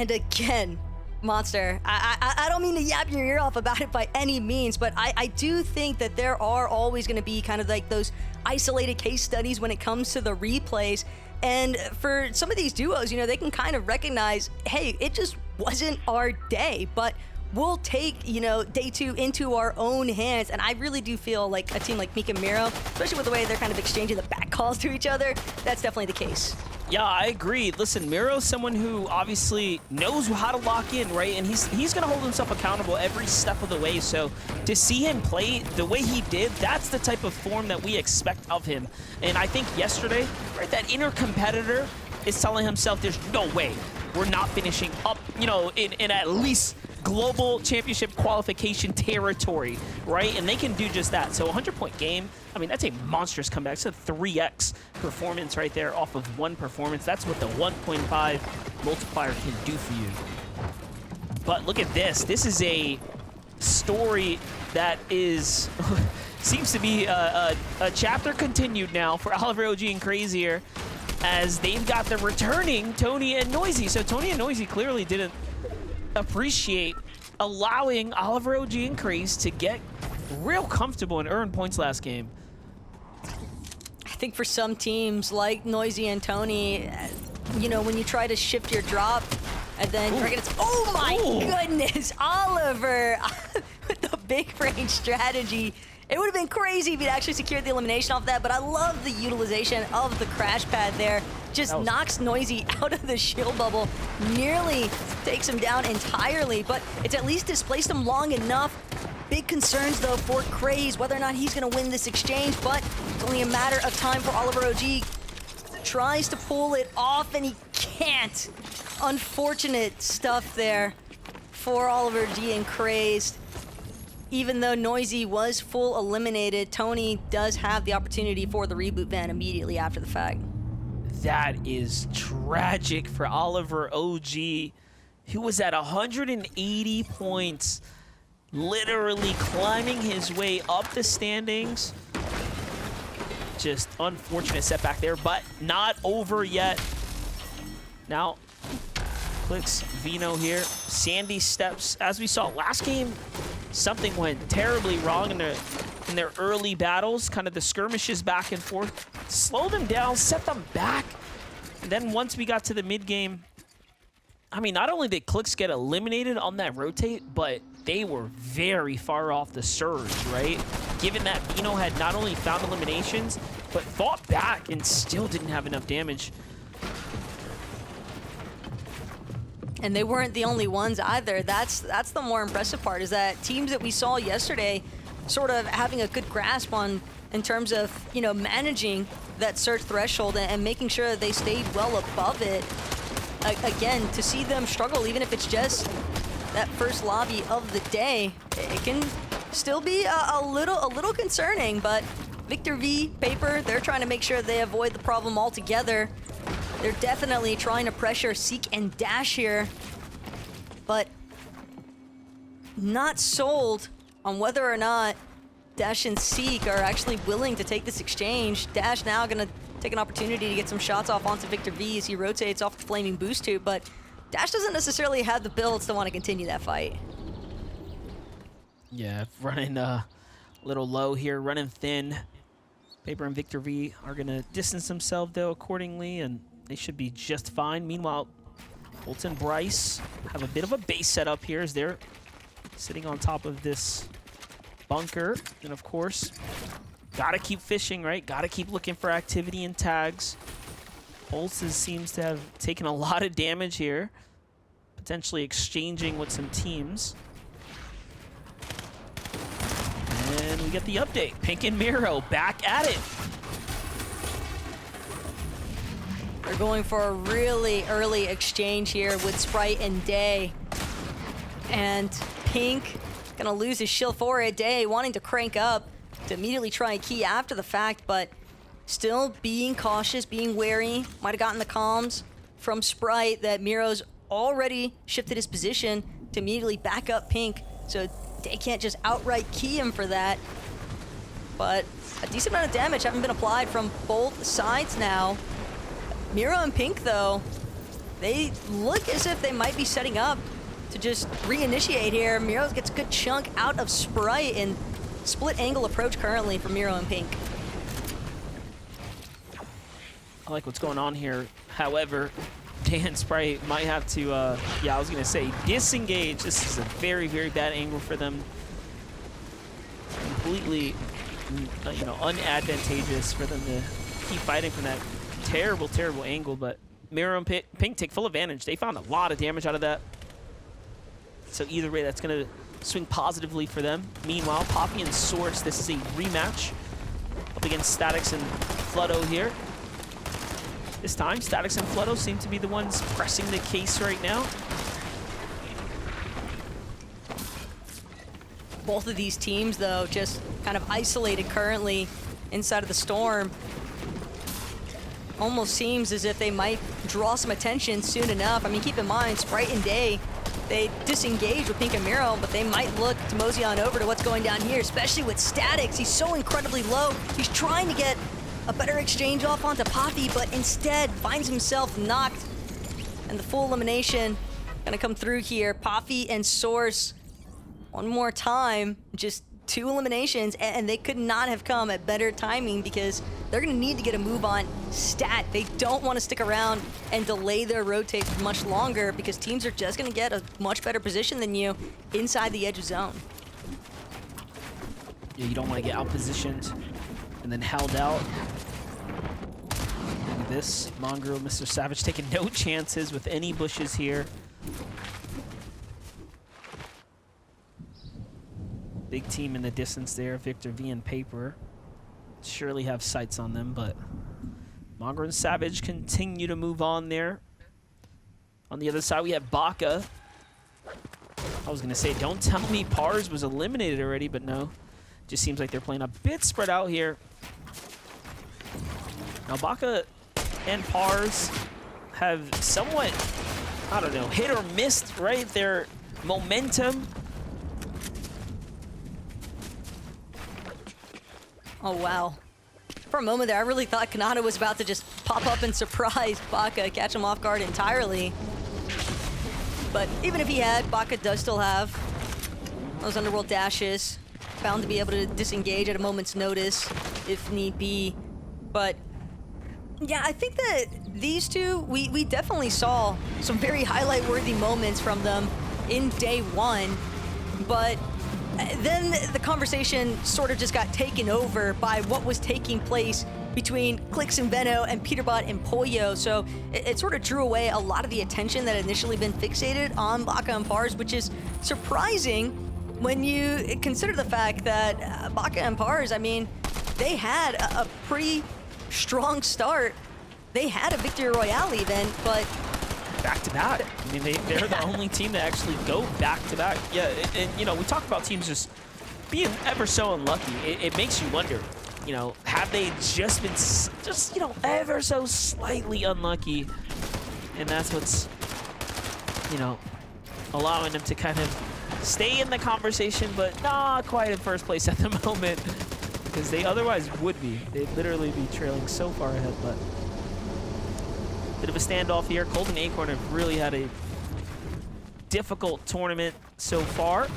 And again, Monster, I don't mean to yap your ear off about it by any means, but I do think that there are always going to be kind of like those isolated case studies when it comes to the replays. And for some of these duos, you know, they can kind of recognize, hey, it just wasn't our day, but we'll take, you know, day 2 into our own hands. And I really do feel like a team like Meek and Miro, especially with the way they're kind of exchanging the back calls to each other, that's definitely the case. Yeah, I agree. Listen, Miro's someone who obviously knows how to lock in, right? And he's going to hold himself accountable every step of the way. So to see him play the way he did, that's the type of form that we expect of him. And I think yesterday, right, that inner competitor is telling himself there's no way we're not finishing up, you know, in at least global championship qualification territory, right? And they can do just that. So 100-point game, I mean, that's a monstrous comeback. It's a 3x performance right there off of one performance. That's what the 1.5 multiplier can do for you. But look at this. This is a story that is seems to be a chapter continued now for Oliver OG and Crazier, as they've got the returning Tony and Noisy. So Tony and Noisy clearly didn't appreciate allowing Oliver OG and Craze to get real comfortable and earn points last game. I think for some teams like Noisy and Tony, you know, when you try to shift your drop and then you're gonna, oh my goodness, Oliver with the big range strategy. It would have been crazy if he'd actually secured the elimination off that, but I love the utilization of the crash pad there. Just knocks Noisy out of the shield bubble, nearly takes him down entirely, but it's at least displaced him long enough. Big concerns, though, for Craze, whether or not he's going to win this exchange, but it's only a matter of time for Oliver OG. Tries to pull it off, and he can't. Unfortunate stuff there for Oliver OG and Craze. Even though Noisy was full eliminated, Tony does have the opportunity for the reboot van immediately after the fact. That is tragic for Oliver OG, who was at 180 points, literally climbing his way up the standings. Just unfortunate setback there, but not over yet. Now, clicks Vino here. Sandy steps, as we saw last game, something went terribly wrong in their early battles, kind of the skirmishes back and forth. Slow them down, set them back. And then once we got to the mid game, I mean, not only did Clicks get eliminated on that rotate, but they were very far off the surge, right? Given that Vino had not only found eliminations, but fought back and still didn't have enough damage. And they weren't the only ones either. That's the more impressive part, is that teams that we saw yesterday sort of having a good grasp on in terms of, you know, managing that surge threshold and making sure that they stayed well above it. Again, to see them struggle, even if it's just that first lobby of the day, it can still be a little concerning, but Victor V, Paper, they're trying to make sure they avoid the problem altogether. They're definitely trying to pressure Seek and Dash here, but not sold on whether or not Dash and Seek are actually willing to take this exchange. Dash now gonna take an opportunity to get some shots off onto Victor V as he rotates off the flaming boost tube, but Dash doesn't necessarily have the builds to want to continue that fight. Yeah, running a little low here, running thin. Paper and Victor V are gonna distance themselves though accordingly, and they should be just fine. Meanwhile, Boltz and Bryce have a bit of a base setup here as they're sitting on top of this bunker. And of course, gotta keep fishing, right? Gotta keep looking for activity and tags. Boltz seems to have taken a lot of damage here, potentially exchanging with some teams. And we get the update. Pink and Miro back at it. They're going for a really early exchange here with Sprite and Day. And Pink gonna lose his shield for it. Day wanting to crank up to immediately try and key after the fact, but still being cautious, being wary. Might have gotten the comms from Sprite that Miro's already shifted his position to immediately back up Pink. So Day can't just outright key him for that. But a decent amount of damage having been applied from both sides now. Miro and Pink, though, they look as if they might be setting up to just reinitiate here. Miro gets a good chunk out of Sprite, and split angle approach currently for Miro and Pink. I like what's going on here. However, Dan Sprite might have to, yeah, I was going to say disengage. This is a very, very bad angle for them. Completely, you know, unadvantageous for them to keep fighting from that terrible, terrible angle. But Miro and Pink take full advantage. They found a lot of damage out of that. So either way, that's going to swing positively for them. Meanwhile, Poppy and Source, this is a rematch up against Statix and Flutto here. This time, Statix and Flutto seem to be the ones pressing the case right now. Both of these teams, though, just kind of isolated currently inside of the Storm. Almost seems as if they might draw some attention soon enough. I mean, keep in mind, Sprite and Day, they disengage with Pink and Miro, but they might look to mosey on over to what's going down here, especially with Statix. He's so incredibly low. He's trying to get a better exchange off onto Poppy, but instead finds himself knocked. And the full elimination gonna come through here. Poppy and Source, one more time, just 2 eliminations, and they could not have come at better timing because they're gonna need to get a move on stat. They don't want to stick around and delay their rotate much longer because teams are just gonna get a much better position than you inside the edge of zone. Yeah, you don't want to get out-positioned and then held out. Look at this. Mongrel, Mr. Savage taking no chances with any bushes here. Big team in the distance there. Victor V and Paper surely have sights on them, but Mongrel and Savage continue to move on there. On the other side, we have Baka. I was going to say, don't tell me Pars was eliminated already, but no. Just seems like they're playing a bit spread out here. Now, Baka and Pars have somewhat, I don't know, hit or missed, right? Their momentum. Oh, wow. For a moment there, I really thought Kanata was about to just pop up and surprise Baka, catch him off guard entirely. But even if he had, Baka does still have those underworld dashes. Bound to be able to disengage at a moment's notice if need be. But yeah, I think that these two, we definitely saw some very highlight-worthy moments from them in day one. But then the conversation sort of just got taken over by what was taking place between Clix and Veno and Peterbot and Pollo. So it sort of drew away a lot of the attention that had initially been fixated on Baka and Pars, which is surprising when you consider the fact that Baka and Pars, I mean, they had a pretty strong start. They had a Victory Royale even, but back-to-back. I mean, they're the only team that actually go back-to-back. Yeah, and you know, we talk about teams just being ever so unlucky. It makes you wonder, you know, have they just been just, you know, ever so slightly unlucky? And that's what's, you know, allowing them to kind of stay in the conversation, but not quite in first place at the moment, because they otherwise would be. They'd literally be trailing so far ahead, but bit of a standoff here. Cold and Acorn have really had a difficult tournament so far.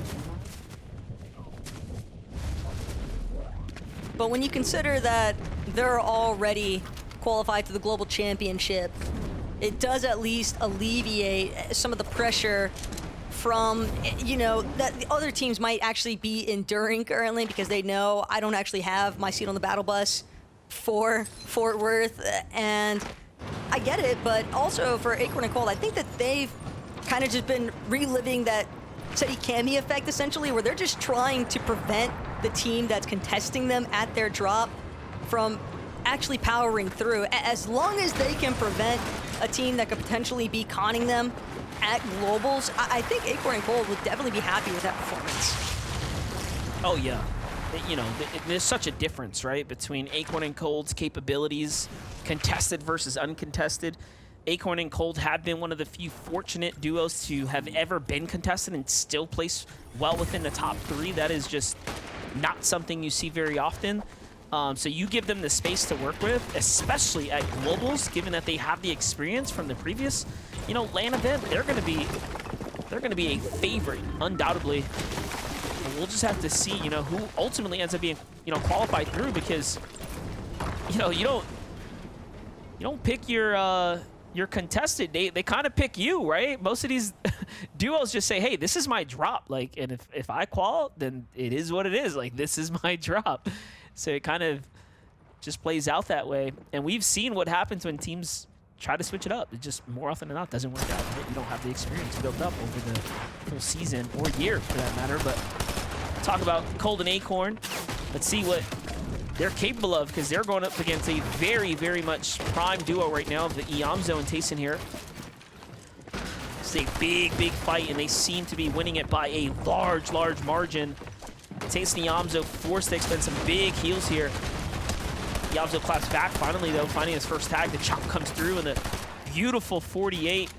But when you consider that they're already qualified to the Global Championship, it does at least alleviate some of the pressure from, you know, that the other teams might actually be enduring currently because they know I don't actually have my seat on the battle bus for Fort Worth, and I get it, but also for Acorn and Cold, I think that they've kind of just been reliving that Seti Kami effect, essentially, where they're just trying to prevent the team that's contesting them at their drop from actually powering through. As long as they can prevent a team that could potentially be conning them at Globals, I think Acorn and Cold would definitely be happy with that performance. Oh, yeah. You know, there's such a difference, right, between Acorn and Cold's capabilities, contested versus uncontested. Acorn and Cold have been one of the few fortunate duos to have ever been contested and still place well within the top 3. That is just not something you see very often. So you give them the space to work with, especially at globals, given that they have the experience from the previous, you know, LAN event. They're going to be a favorite, undoubtedly. And we'll just have to see, you know, who ultimately ends up being, you know, qualified through, because, you know, you don't pick your contested. They kind of pick you, right? Most of these duos just say, hey, this is my drop. Like, and if I qual, then it is what it is. Like, this is my drop. So it kind of just plays out that way. And we've seen what happens when teams try to switch it up. It just more often than not doesn't work out. Right? You don't have the experience built up over the full season or year for that matter. But talk about Cold and Acorn. Let's see what they're capable of, because they're going up against a very, very much prime duo right now, the Iamzo and Tayson here. It's a big, big fight, and they seem to be winning it by a large, large margin. Tayson and Iamzo forced to expend some big heals here. Iamzo claps back finally, though, finding his first tag. The chop comes through, and the beautiful 48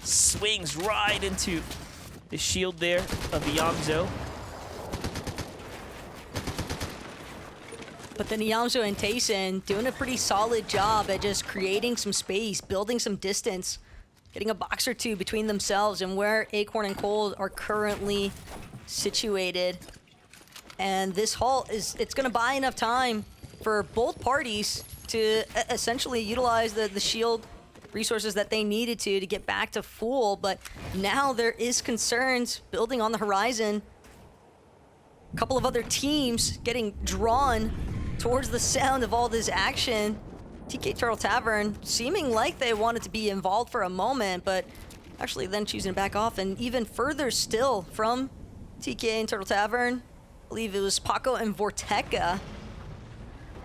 swings right into the shield there of Iamzo. But then Iamzo and Tayson doing a pretty solid job at just creating some space, building some distance, getting a box or two between themselves and where Acorn and Cold are currently situated. And this halt it's going to buy enough time for both parties to essentially utilize the shield resources that they needed to get back to full. But now there is concerns building on the horizon. A couple of other teams getting drawn towards the sound of all this action. TK Turtle Tavern seeming like they wanted to be involved for a moment, but actually then choosing to back off. And even further still from TK and Turtle Tavern, I believe it was Paco and Vorteca.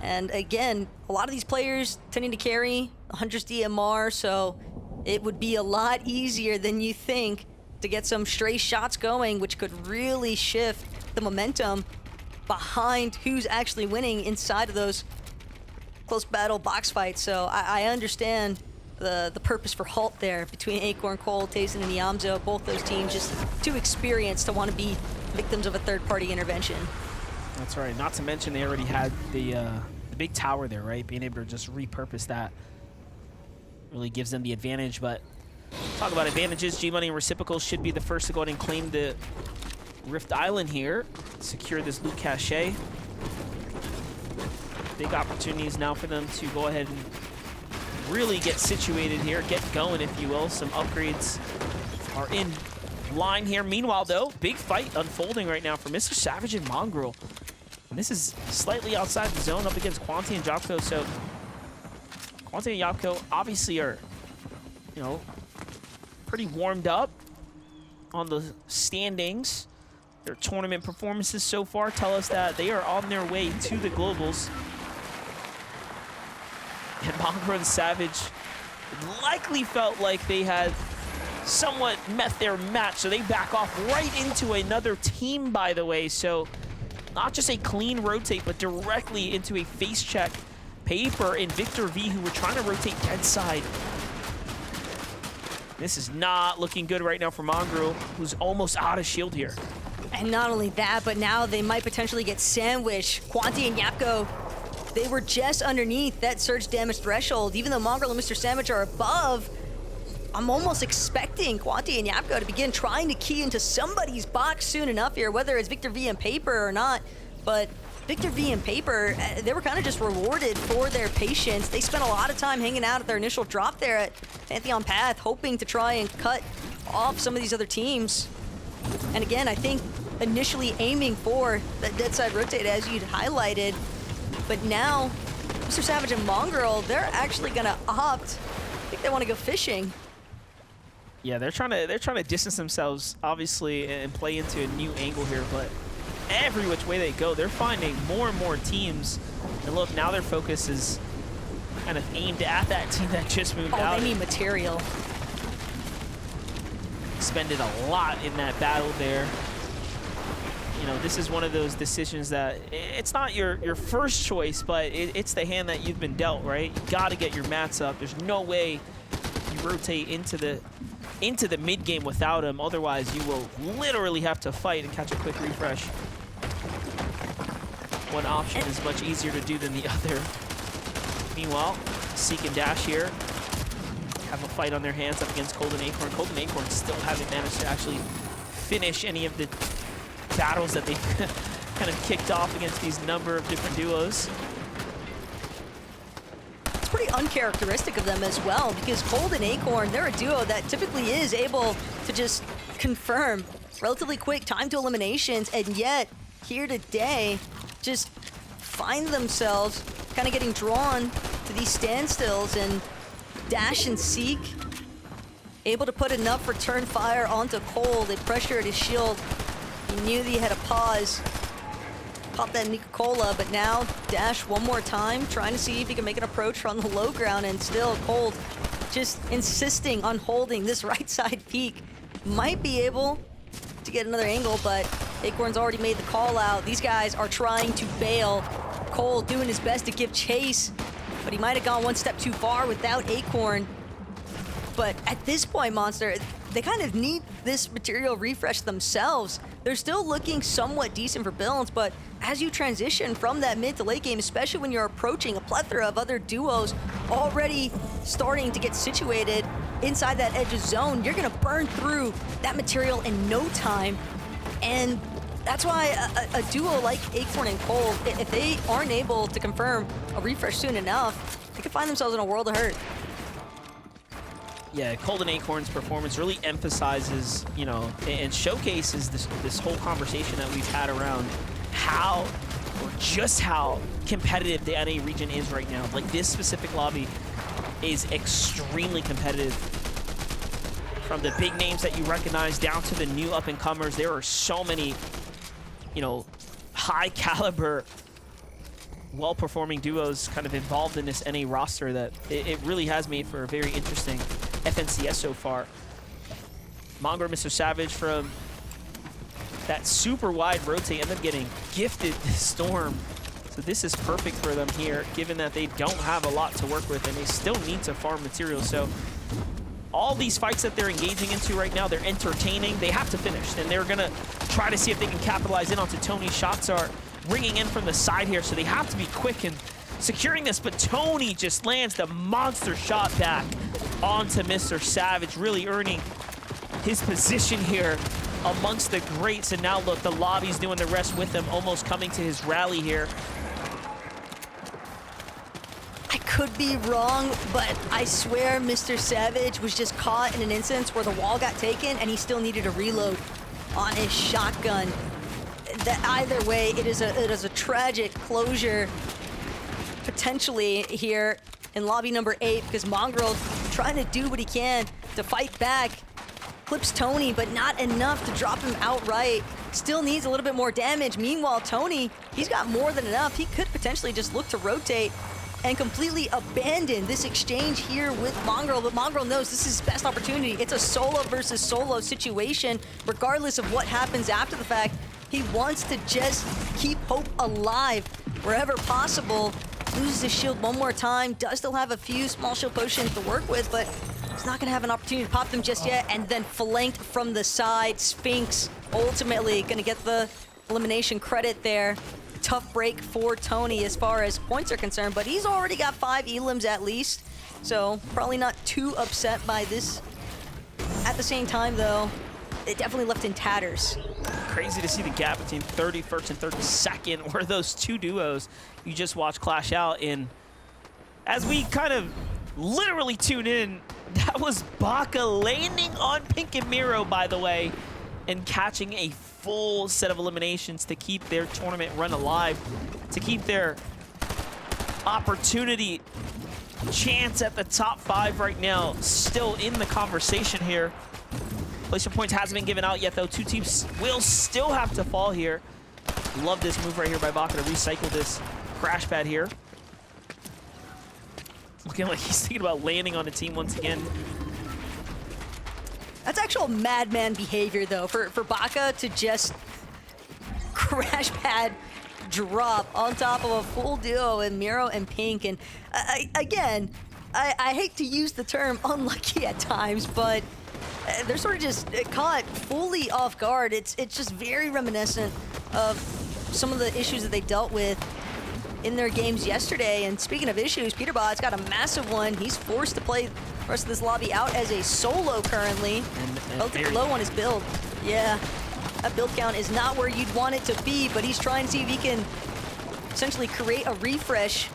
And again, a lot of these players tending to carry 100's DMR, so it would be a lot easier than you think to get some stray shots going, which could really shift the momentum behind who's actually winning inside of those close battle box fights. So I understand the purpose for halt there between Acorn, Cold, Tayson, and Iamzo. Both those teams just too experienced to want to be victims of a third-party intervention. That's right. Not to mention they already had the big tower there, right? Being able to just repurpose that really gives them the advantage. But talk about advantages. G-Money and Reciprocal should be the first to go ahead and claim the Rift Island here, secure this loot cache. Big opportunities now for them to go ahead and really get situated here, get going, if you will. Some upgrades are in line here. Meanwhile, though, big fight unfolding right now for Mr. Savage and Mongrel. And this is slightly outside the zone up against Quanti and Yapko. So Quanti and Yapko obviously are, you know, pretty warmed up on the standings. Their tournament performances so far tell us that they are on their way to the globals. And Mongrel and Savage likely felt like they had somewhat met their match, so they back off right into another team, by the way. So not just a clean rotate, but directly into a face check. Paper and Victor V, who were trying to rotate dead side. This is not looking good right now for Mongrel, who's almost out of shield here. And not only that, but now they might potentially get sandwiched. Quanti and Yapko, they were just underneath that surge damage threshold. Even though Mongrel and Mr. Sandwich are above, I'm almost expecting Quanti and Yapko to begin trying to key into somebody's box soon enough here, whether it's Victor V and Paper or not. But Victor V and Paper, they were kind of just rewarded for their patience. They spent a lot of time hanging out at their initial drop there at Pantheon Path, hoping to try and cut off some of these other teams. And again, I think initially aiming for that dead side rotate, as you'd highlighted. But now, Mr. Savage and Mongrel, they're actually gonna opt. I think they want to go fishing. Yeah, they're trying to distance themselves, obviously, and play into a new angle here. But every which way they go, they're finding more and more teams. And look, now their focus is kind of aimed at that team that just moved out. Oh, they need material. Expended a lot in that battle there. You know, this is one of those decisions that it's not your first choice, but it's the hand that you've been dealt, right? You got to get your mats up. There's no way you rotate into the mid game without him. Otherwise, you will literally have to fight and catch a quick refresh. one option is much easier to do than the other. Meanwhile, Seek and Dash here have a fight on their hands up against Cold and Acorn. Cold and Acorn still haven't managed to actually finish any of the battles that they kind of kicked off against these number of different duos. It's pretty uncharacteristic of them as well, because Cold and Acorn, they're a duo that typically is able to just confirm relatively quick time to eliminations, and yet here today just find themselves kind of getting drawn to these standstills, and Dash and Seek able to put enough return fire onto Cold. They pressured his shield. He knew that he had a pause. Pop that Nuka-Cola, but now Dash one more time, trying to see if he can make an approach from the low ground, and still Cold just insisting on holding this right side peak. Might be able to get another angle, but Acorn's already made the call out. These guys are trying to bail. Cold doing his best to give chase, but he might have gone one step too far without Acorn. But at this point, Monster, they kind of need this material refresh themselves. They're still looking somewhat decent for builds, but as you transition from that mid to late game, especially when you're approaching a plethora of other duos already starting to get situated inside that edge of zone, you're gonna burn through that material in no time. And that's why a duo like Acorn and Cold, if they aren't able to confirm a refresh soon enough, they could find themselves in a world of hurt. Yeah, Cold and Acorn's performance really emphasizes, you know, and showcases this whole conversation that we've had around how, or just how competitive the NA region is right now. Like, this specific lobby is extremely competitive. From the big names that you recognize down to the new up-and-comers, there are so many, you know, high-caliber, well-performing duos kind of involved in this NA roster that it really has made for a very interesting FNCS so far. Mongo and Mr. Savage from that super wide rotate end up getting gifted the Storm. So this is perfect for them here, given that they don't have a lot to work with and they still need to farm material. So all these fights that they're engaging into right now, they're entertaining. They have to finish, and they're gonna try to see if they can capitalize in onto Tony's shots are ringing in from the side here, so they have to be quick in securing this, but Tony just lands the monster shot back onto Mr. Savage, really earning his position here amongst the greats. And now look, the lobby's doing the rest with him, almost coming to his rally here. I could be wrong, but I swear Mr. Savage was just caught in an instance where the wall got taken and he still needed a reload on his shotgun. That either way, it is a tragic closure potentially here in lobby number 8, because Mongrel trying to do what he can to fight back. Clips Tony, but not enough to drop him outright. Still needs a little bit more damage. Meanwhile, Tony, he's got more than enough. He could potentially just look to rotate and completely abandon this exchange here with Mongrel, but Mongrel knows this is his best opportunity. It's a solo versus solo situation. Regardless of what happens after the fact, he wants to just keep hope alive wherever possible. Loses his shield one more time, does still have a few small shield potions to work with, but he's not gonna have an opportunity to pop them just yet. And then flanked from the side, Sphinx ultimately gonna get the elimination credit there. Tough break for Tony as far as points are concerned, but he's already got 5 elims at least, so probably not too upset by this. At the same time though, it definitely left in tatters. Crazy to see the gap between 31st and 32nd, where those two duos you just watched clash out in. As we kind of literally tune in, that was Baka landing on Pink and Miro, by the way, and catching a full set of eliminations to keep their tournament run alive, to keep their opportunity chance at the top 5 right now still in the conversation here. Placement points hasn't been given out yet, though. 2 teams will still have to fall here. Love this move right here by Baka to recycle this crash pad here. Looking like he's thinking about landing on a team once again. That's actual madman behavior, though, for Baka to just crash pad drop on top of a full duo in Miro and Pink. And again, I hate to use the term unlucky at times, but they're sort of just caught fully off guard. It's just very reminiscent of some of the issues that they dealt with in their games yesterday. And speaking of issues, Peterbot's got a massive one. He's forced to play the rest of this lobby out as a solo currently. Relatively low on his build. Yeah, that build count is not where you'd want it to be, but he's trying to see if he can essentially create a refresh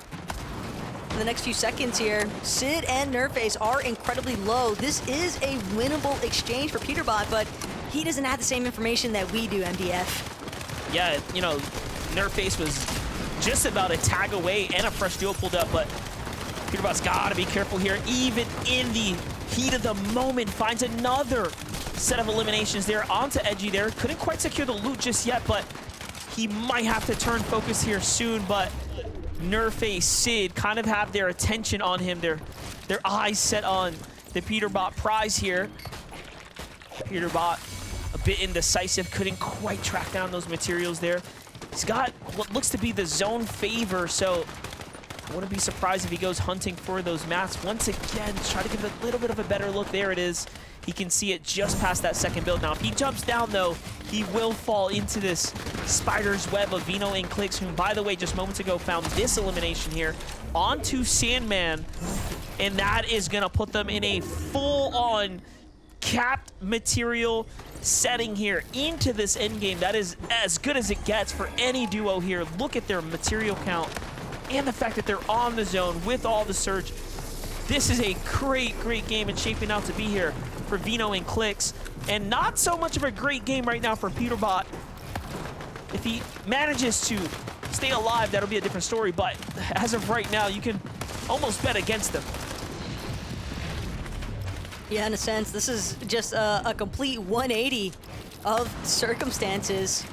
in the next few seconds here. Sid and Nerface are incredibly low. This is a winnable exchange for Peterbot, but he doesn't have the same information that we do, MDF. Yeah, you know, Nerface was just about a tag away and a fresh duo pulled up, but Peterbot's got to be careful here. Even in the heat of the moment, finds another set of eliminations there onto Edgy there. Couldn't quite secure the loot just yet, but he might have to turn focus here soon. But Nerface, Sid kind of have their attention on him. Their eyes set on the Peterbot prize here. Peterbot a bit indecisive, couldn't quite track down those materials there. He's got what looks to be the zone favor, so I wouldn't be surprised if he goes hunting for those mats. Once again, try to give it a little bit of a better look. There it is. He can see it just past that second build. Now, if he jumps down, though, he will fall into this spider's web of Vino and Clicks, whom, by the way, just moments ago found this elimination here onto Sandman, and that is going to put them in a full-on capped material setting here into this endgame. That is as good as it gets for any duo here. Look at their material count and the fact that they're on the zone with all the surge. This is a great, great game and shaping out to be here for Vino and Clicks. And not so much of a great game right now for Peterbot. If he manages to stay alive, that'll be a different story. But as of right now, you can almost bet against them. Yeah, in a sense, this is just a complete 180 of circumstances.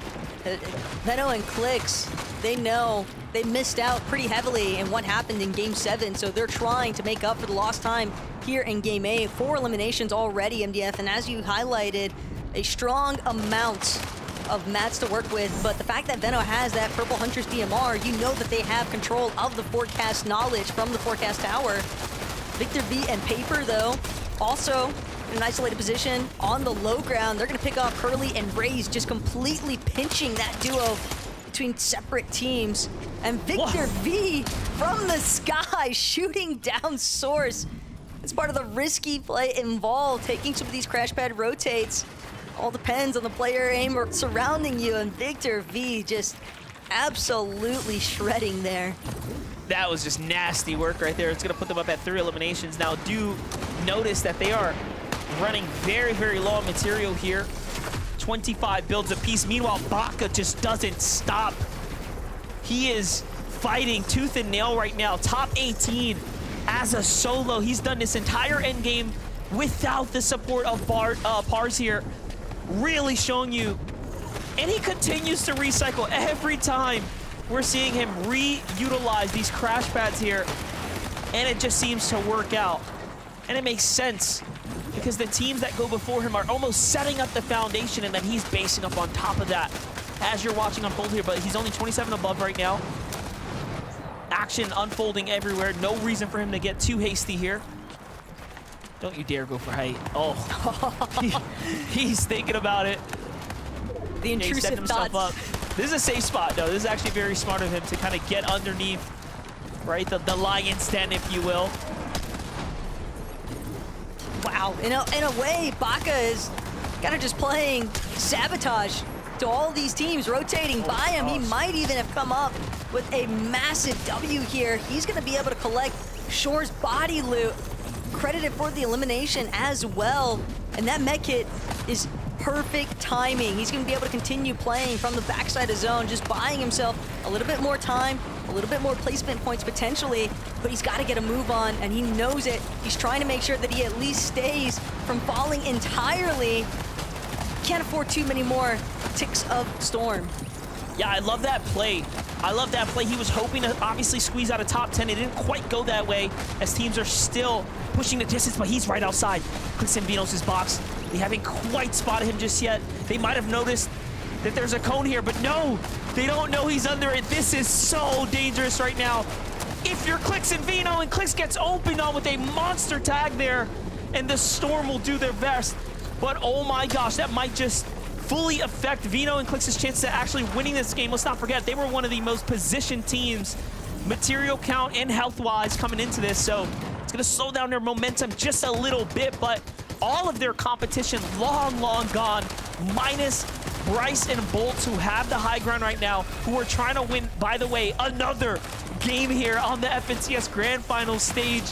Veno and Clicks, they know they missed out pretty heavily in what happened in Game 7, so they're trying to make up for the lost time here in Game 8. 4 eliminations already, MDF, and as you highlighted, a strong amount of mats to work with, but the fact that Veno has that Purple Huntress DMR, you know that they have control of the forecast knowledge from the forecast tower. Victor V and Paper, though, also in an isolated position on the low ground. They're going to pick off Curly and Raze, just completely pinching that duo between separate teams. And Victor V from the sky shooting down Source. It's part of the risky play involved, taking some of these crash pad rotates. All depends on the player aim or surrounding you, and Victor V just absolutely shredding there. That was just nasty work right there. It's going to put them up at 3 eliminations. Now, do notice that they are running very, very low on material here. 25 builds apiece. Meanwhile, Baka just doesn't stop. He is fighting tooth and nail right now. Top 18 as a solo. He's done this entire endgame without the support of Pars here. Really showing you. And he continues to recycle every time. We're seeing him reutilize these crash pads here, and it just seems to work out. And it makes sense, because the teams that go before him are almost setting up the foundation, and then he's basing up on top of that, as you're watching unfold here. But he's only 27 above right now. Action unfolding everywhere. No reason for him to get too hasty here. Don't you dare go for height. Oh, he's thinking about it. The intrusive thoughts. Up. This is a safe spot, though. This is actually very smart of him to kind of get underneath, right, the lion's den, if you will. Wow, in a way, Baka is kind of just playing sabotage to all these teams rotating by him. He might even have come up with a massive W here. He's going to be able to collect Shore's body loot, credited for the elimination as well. And that med kit is perfect timing. He's going to be able to continue playing from the backside of zone, just buying himself a little bit more time, a little bit more placement points potentially, but he's got to get a move on, and he knows it. He's trying to make sure that he at least stays from falling entirely. Can't afford too many more ticks of Storm. Yeah, I love that play. I love that play. He was hoping to obviously squeeze out a top 10. It didn't quite go that way, as teams are still pushing the distance, but he's right outside. Clicks in Vinos' box. They haven't quite spotted him just yet. They might have noticed that there's a cone here, but no, they don't know he's under it. This is so dangerous right now. If you're Clicks and Vino, and Clicks gets opened on with a monster tag there, and the Storm will do their best. But oh my gosh, that might just fully affect Vino and Clix's chance to actually winning this game. Let's not forget, they were one of the most positioned teams, material count and health-wise coming into this, so it's gonna slow down their momentum just a little bit, but all of their competition long, long gone, minus Brycx and Boltz, who have the high ground right now, who are trying to win, by the way, another game here on the FNCS Grand Final stage.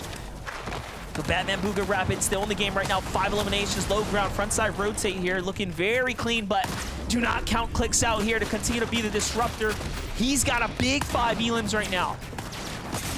The Batman Booga Rapid still in the game right now. 5 eliminations, low ground, front side rotate here, looking very clean, but do not count Clix out here to continue to be the disruptor. He's got a big 5 elims right now.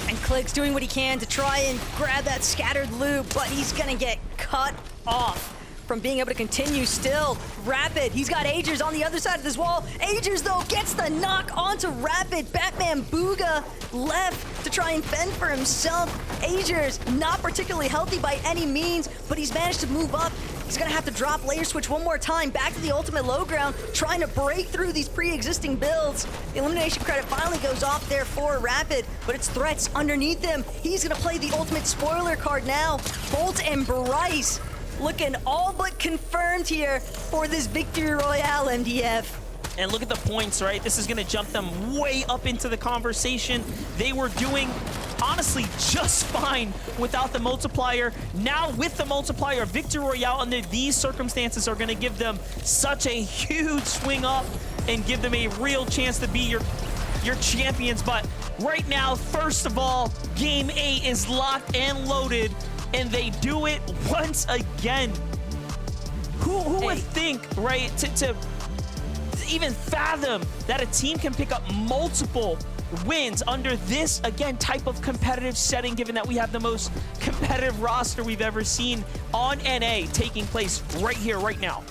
And Clix doing what he can to try and grab that scattered loot, but he's gonna get cut off from being able to continue still. Rapid, he's got Agers on the other side of this wall. Agers, though, gets the knock onto Rapid. Batman Booga left to try and fend for himself. Agers, not particularly healthy by any means, but he's managed to move up. He's gonna have to drop layer switch one more time, back to the ultimate low ground, trying to break through these pre-existing builds. The elimination credit finally goes off there for Rapid, but it's threats underneath him. He's gonna play the ultimate spoiler card now. Boltz and Brycx looking all but confirmed here for this victory royale, MDF. And look at the points, right? This is gonna jump them way up into the conversation. They were doing, honestly, just fine without the multiplier. Now with the multiplier, victory royale under these circumstances are gonna give them such a huge swing up and give them a real chance to be your champions. But right now, first of all, game 8 is locked and loaded, and they do it once again. Who would think, right, to even fathom that a team can pick up multiple wins under this, again, type of competitive setting, given that we have the most competitive roster we've ever seen on NA taking place right here, right now.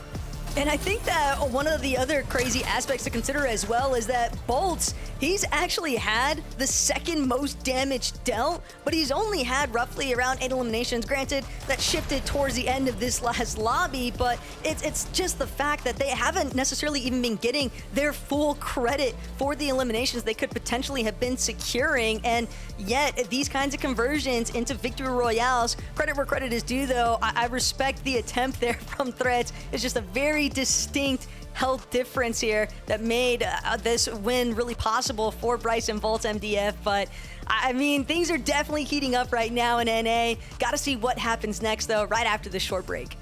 And I think that one of the other crazy aspects to consider as well is that Boltz, he's actually had the second most damage dealt, but he's only had roughly around 8 eliminations. Granted, that shifted towards the end of this last lobby, but it's just the fact that they haven't necessarily even been getting their full credit for the eliminations they could potentially have been securing, and yet these kinds of conversions into victory royales, credit where credit is due though, I respect the attempt there from Threads. It's just a very distinct health difference here that made this win really possible for Brycx and Boltz MDF. But I mean, things are definitely heating up right now in NA. Got to see what happens next though, right after this short break.